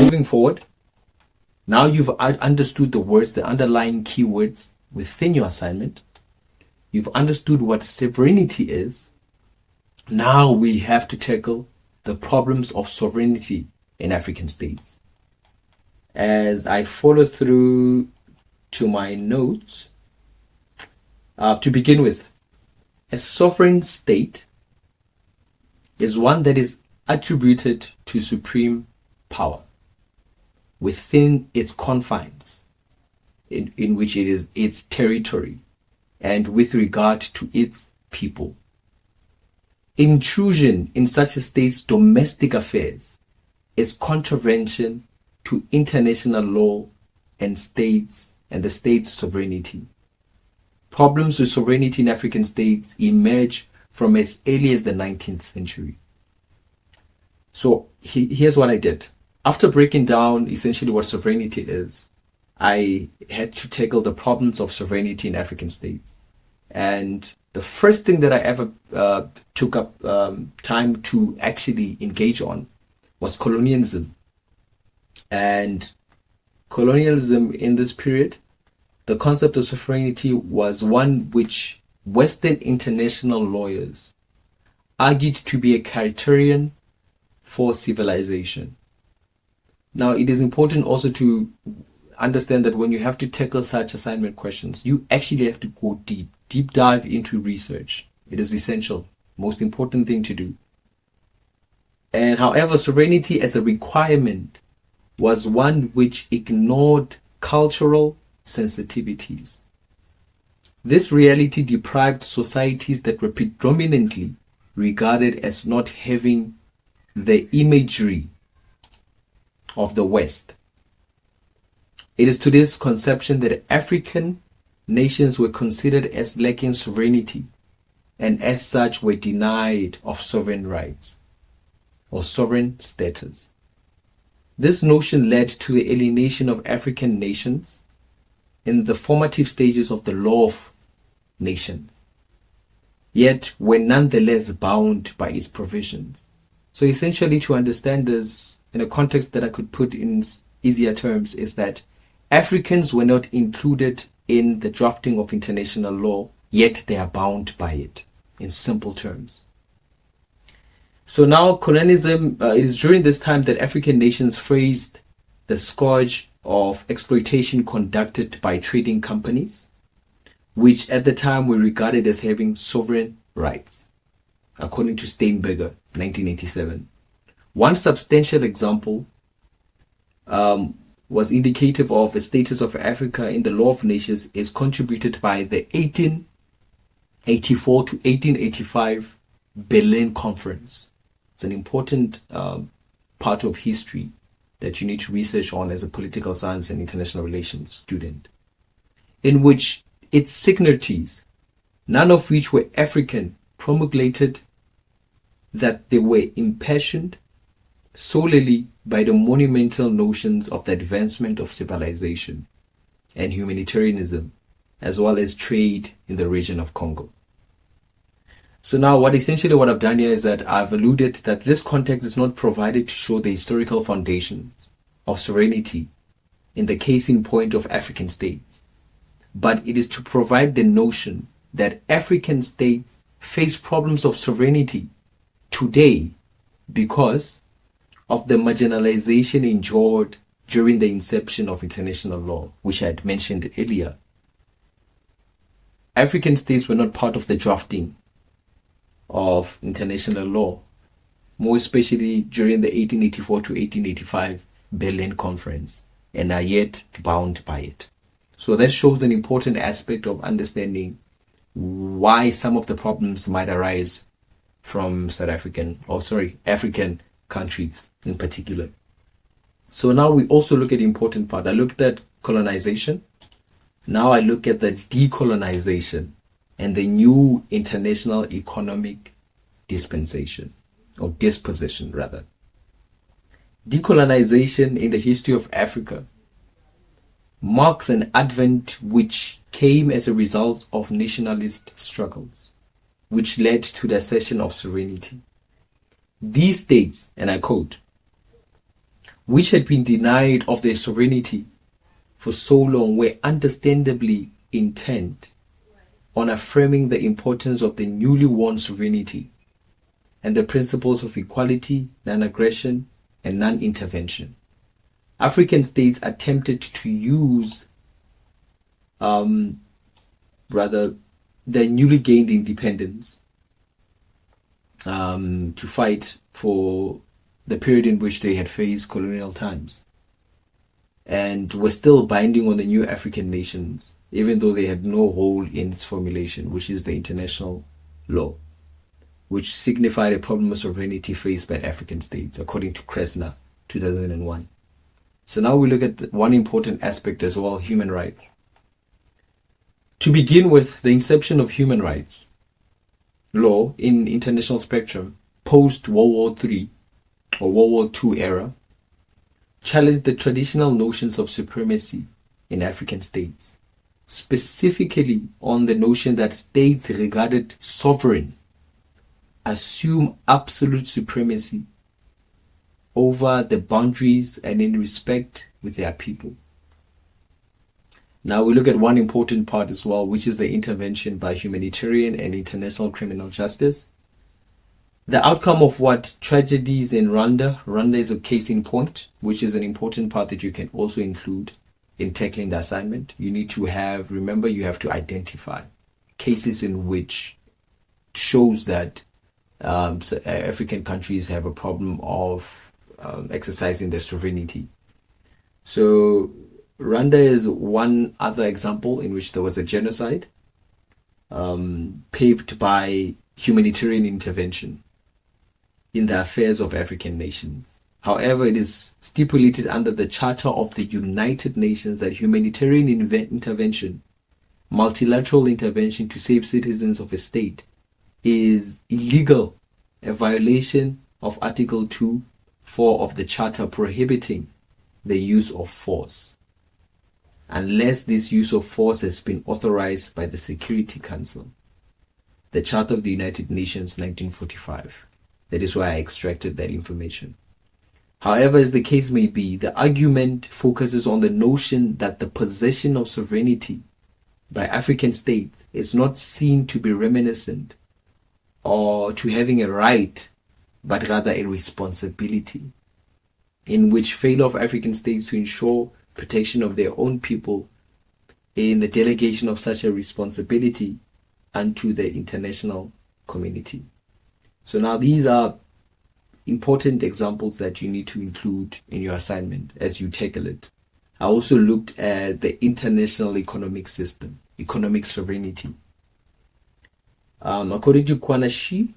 moving forward, now you've understood the words, the underlying keywords within your assignment. You've understood what sovereignty is. Now we have to tackle the problems of sovereignty in African states. As I follow through to my notes, to begin with, a sovereign state is one that is attributed to supreme power within its confines, in which it is its territory, and with regard to its people. Intrusion in such a state's domestic affairs is contravention to international law and the state's sovereignty. Problems with sovereignty in African states emerge from as early as the 19th century. So here's what I did. After breaking down essentially what sovereignty is, I had to tackle the problems of sovereignty in African states. And the first thing that I ever took up time to actually engage on was colonialism. And colonialism in this period, the concept of sovereignty was one which Western international lawyers argued to be a criterion for civilization. Now, it is important also to understand that when you have to tackle such assignment questions, you actually have to go deep dive into research. It is essential, most important thing to do. And however, sovereignty as a requirement was one which ignored cultural sensitivities. This reality deprived societies that were predominantly regarded as not having the imagery of the West. It is to this conception that African nations were considered as lacking sovereignty and as such were denied of sovereign rights or sovereign status. This notion led to the alienation of African nations in the formative stages of the law of nations, yet were nonetheless bound by its provisions. So essentially, to understand this in a context that I could put in easier terms, is that Africans were not included in the drafting of international law, yet they are bound by it, in simple terms. So now colonialism, it is during this time that African nations faced the scourge of exploitation conducted by trading companies, which at the time were regarded as having sovereign rights, according to Steinberger, 1987. One substantial example was indicative of the status of Africa in the law of nations is contributed by the 1884 to 1885 Berlin Conference. It's an important part of history that you need to research on as a political science and international relations student, in which its signatories, none of which were African, promulgated that they were impassioned solely by the monumental notions of the advancement of civilization and humanitarianism, as well as trade in the region of Congo. So now what I've done here is that I've alluded that this context is not provided to show the historical foundations of sovereignty in the case in point of African states, but it is to provide the notion that African states face problems of sovereignty today because of the marginalization endured during the inception of international law, which I had mentioned earlier. African states were not part of the drafting of international law, more especially during the 1884 to 1885 Berlin Conference, and are yet bound by it. So that shows an important aspect of understanding why some of the problems might arise from African countries in particular. So now we also look at the important part. I looked at colonization. Now I look at the decolonization and the new international economic dispensation, or disposition rather. Decolonization in the history of Africa marks an advent which came as a result of nationalist struggles, which led to the accession of sovereignty. These states, and I quote, which had been denied of their sovereignty for so long, were understandably intent on affirming the importance of the newly won sovereignty and the principles of equality, non-aggression, and non-intervention. African states attempted to use their newly gained independence to fight for the period in which they had faced colonial times, and were still binding on the new African nations, even though they had no role in its formulation, which is the international law, which signified a problem of sovereignty faced by African states, according to Kressner, 2001. So now we look at one important aspect as well, human rights. To begin with, the inception of human rights law in international spectrum post-World War III or World War II era challenged the traditional notions of supremacy in African states, specifically on the notion that states regarded sovereign assume absolute supremacy over the boundaries and in respect with their people. Now we look at one important part as well, which is the intervention by humanitarian and international criminal justice. The outcome of what tragedies in Rwanda is a case in point, which is an important part that you can also include in tackling the assignment. You need to remember you have to identify cases in which shows that African countries have a problem of exercising their sovereignty. So Rwanda is one other example in which there was a genocide paved by humanitarian intervention in the affairs of African nations. However, it is stipulated under the Charter of the United Nations that humanitarian intervention, multilateral intervention to save citizens of a state, is illegal, a violation of Article 2(4) of the Charter prohibiting the use of force, unless this use of force has been authorized by the Security Council, the Charter of the United Nations, 1945. That is why I extracted that information. However, as the case may be, the argument focuses on the notion that the possession of sovereignty by African states is not seen to be reminiscent or to having a right, but rather a responsibility, in which failure of African states to ensure protection of their own people in the delegation of such a responsibility unto the international community. So now these are important examples that you need to include in your assignment as you tackle it. I also looked at the international economic system, economic sovereignty. According to Kwanashi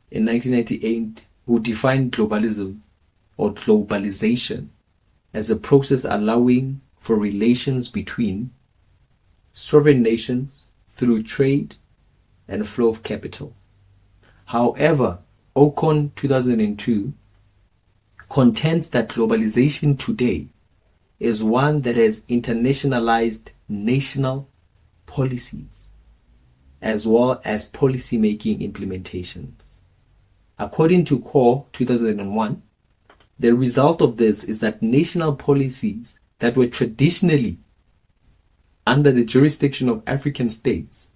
in 1998, who defined globalism or globalization as a process allowing for relations between sovereign nations through trade and flow of capital. However, Ocon 2002 contends that globalization today is one that has internationalized national policies as well as policy-making implementations. According to Core 2001, the result of this is that national policies that were traditionally under the jurisdiction of African states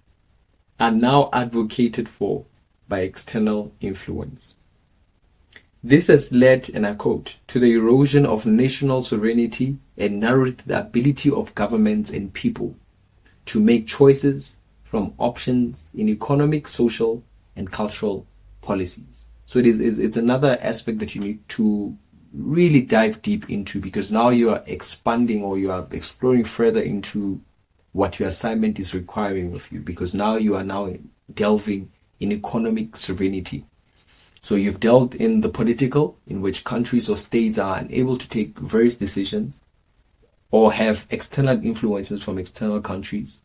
are now advocated for by external influence. This has led, and I quote, to the erosion of national sovereignty and narrowed the ability of governments and people to make choices from options in economic, social, and cultural policies. So it's another aspect that you need to really dive deep into, because now you are expanding or you are exploring further into what your assignment is requiring of you, because now you are now delving in economic sovereignty. So you've dealt in the political, in which countries or states are unable to take various decisions or have external influences from external countries,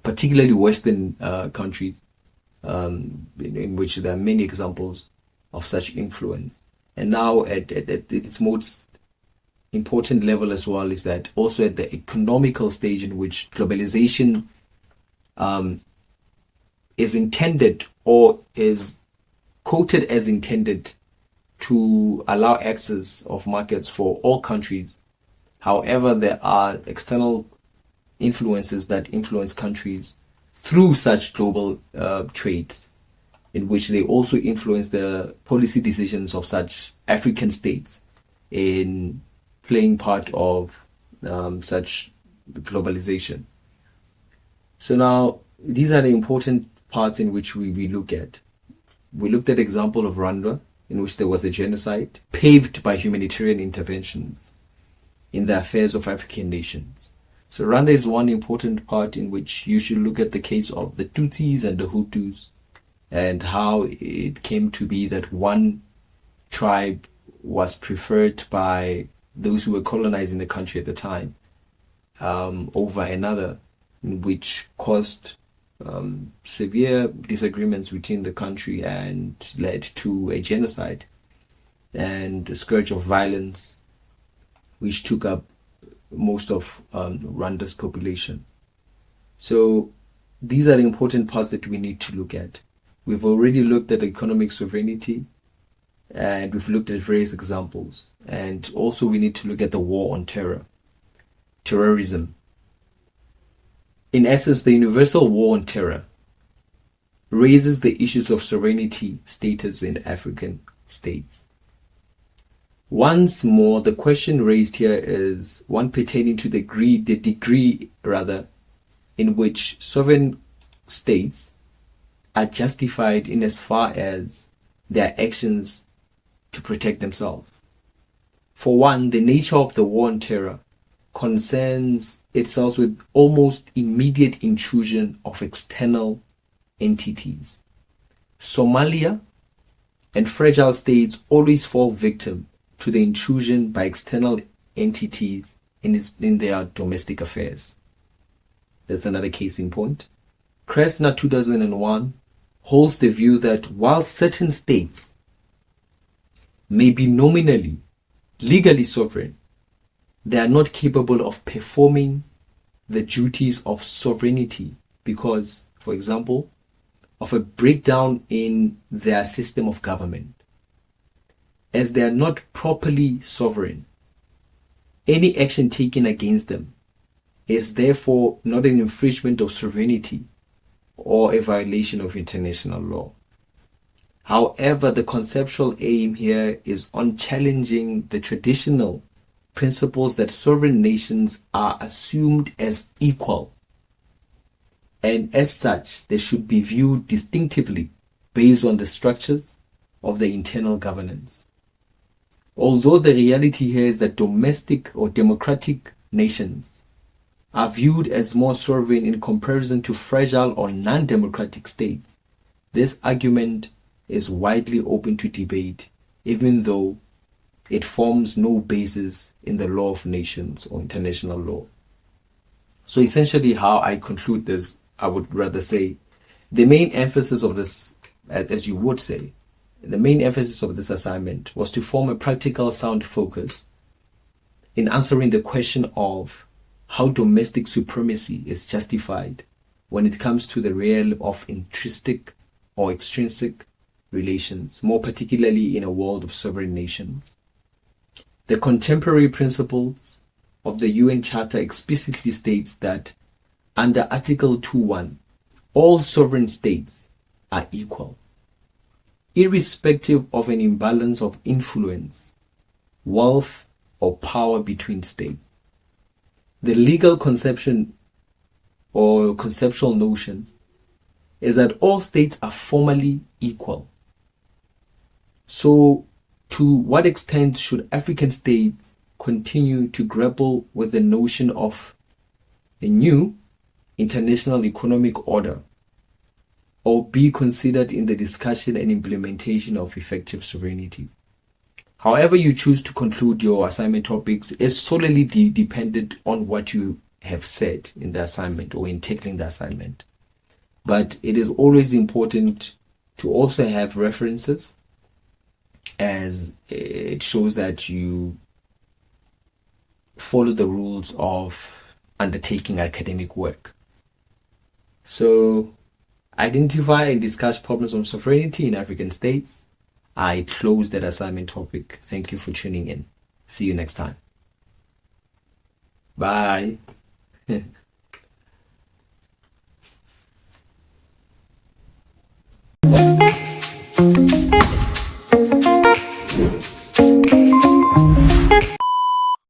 particularly Western countries, in which there are many examples of such influence. And now at its most important level as well is that also at the economical stage in which globalization is intended or is quoted as intended to allow access of markets for all countries. However, there are external influences that influence countries through such global trades, in which they also influence the policy decisions of such African states in playing part of such globalization. So now, these are the important parts in which we look at. We looked at the example of Rwanda, in which there was a genocide paved by humanitarian interventions in the affairs of African nations. So Rwanda is one important part in which you should look at the case of the Tutsis and the Hutus and how it came to be that one tribe was preferred by those who were colonizing the country at the time over another, which caused severe disagreements within the country and led to a genocide and a scourge of violence which took up most of Rwanda's population. So these are the important parts that we need to look at. We've already looked at economic sovereignty and we've looked at various examples. And also we need to look at the war on terrorism. In essence, the universal war on terror raises the issues of sovereignty status in African states. Once more, the question raised here is one pertaining to the degree in which sovereign states are justified in as far as their actions to protect themselves. For one, the nature of the war on terror concerns itself with almost immediate intrusion of external entities. Somalia and fragile states always fall victim to the intrusion by external entities in their domestic affairs. That's another case in point. Kressner 2001 holds the view that while certain states may be nominally, legally sovereign, they are not capable of performing the duties of sovereignty because, for example, of a breakdown in their system of government. As they are not properly sovereign, any action taken against them is therefore not an infringement of sovereignty or a violation of international law. However, the conceptual aim here is on challenging the traditional principles that sovereign nations are assumed as equal, and as such, they should be viewed distinctively based on the structures of the internal governance. Although the reality here is that domestic or democratic nations are viewed as more sovereign in comparison to fragile or non-democratic states, this argument is widely open to debate, even though it forms no basis in the law of nations or international law. So essentially how I conclude this, I would rather say the main emphasis of this, as you would say, the main emphasis of this assignment was to form a practical sound focus in answering the question of how domestic supremacy is justified when it comes to the realm of intrinsic or extrinsic relations, more particularly in a world of sovereign nations. The contemporary principles of the UN Charter explicitly states that under Article 2.1, all sovereign states are equal, irrespective of an imbalance of influence, wealth, or power between states. The legal conception or conceptual notion is that all states are formally equal. So, to what extent should African states continue to grapple with the notion of a new international economic order or be considered in the discussion and implementation of effective sovereignty? However you choose to conclude your assignment topics is solely dependent on what you have said in the assignment or in tackling the assignment. But it is always important to also have references, as it shows that you follow the rules of undertaking academic work. So, identify and discuss problems of sovereignty in African states. I close that assignment topic. Thank you for tuning in. See you next time. Bye.